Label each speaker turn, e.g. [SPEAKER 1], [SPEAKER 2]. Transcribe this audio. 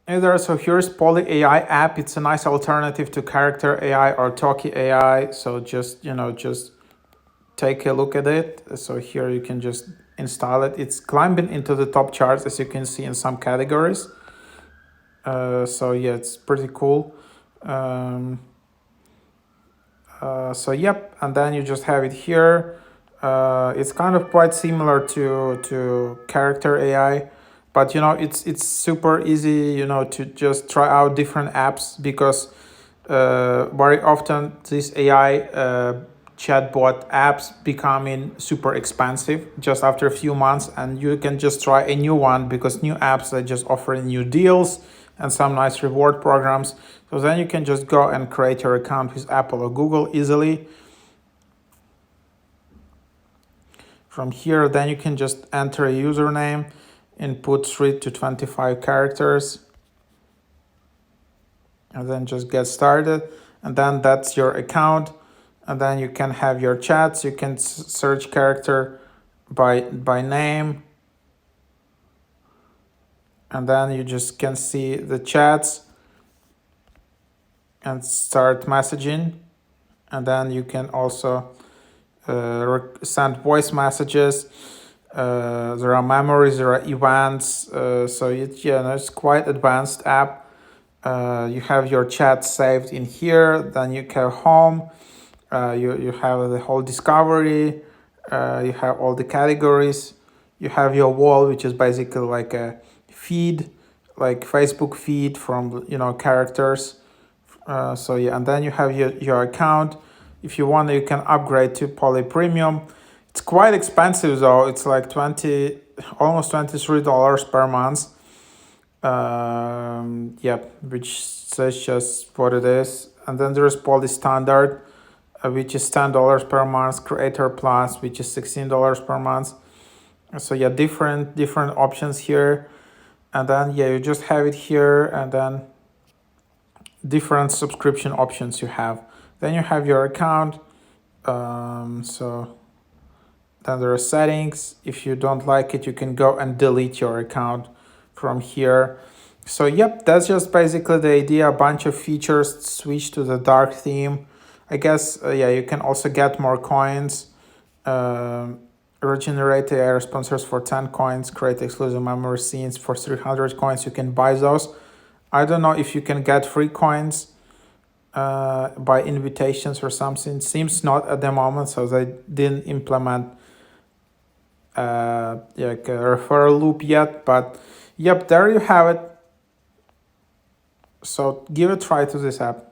[SPEAKER 1] So here's Poly.ai app. It's a nice alternative to character AI or talkie AI. So just, just take a look at it. So here you can just install it. It's climbing into the top charts, as you can see, in some categories. So yeah, it's pretty cool. So yep, and then you just have it here. It's kind of quite similar to character AI, but it's super easy, to just try out different apps, because very often these AI chatbot apps becoming super expensive just after a few months, and you can just try a new one, because new apps are just offering new deals and some nice reward programs. So then you can just go and create your account with Apple or Google easily. From here, then you can just enter a username, input 3 to 25 characters, and then just get started. And then that's your account. And then you can have your chats. You can search character by name. And then you just can see the chats and start messaging. And then you can also send voice messages. There are memories, there are events. So it's quite advanced app. You have your chat saved in here. Then you have home. You have the whole discovery. You have all the categories. You have your wall, which is basically like a feed, like Facebook feed from characters. So yeah, and then you have your account. If you want, you can upgrade to Poly Premium. It's quite expensive though. It's like almost $23 per month. Which says just what it is. And then there's Poly Standard, which is $10 per month. Creator Plus, which is $16 per month. So yeah, different options here. And then yeah, you just have it here, and then different subscription options you have. Then you have your account. So then there are settings. If you don't like it, you can go and delete your account from here. So yep, that's just basically the idea. A bunch of features. Switch to the dark theme. I guess you can also get more coins. Regenerate AI sponsors for 10 coins. Create exclusive memory scenes for 300 coins. You can buy those. I don't know if you can get free coins by invitations or something. Seems not at the moment, so they didn't implement like a referral loop yet. But yep, there you have it. So give a try to this app.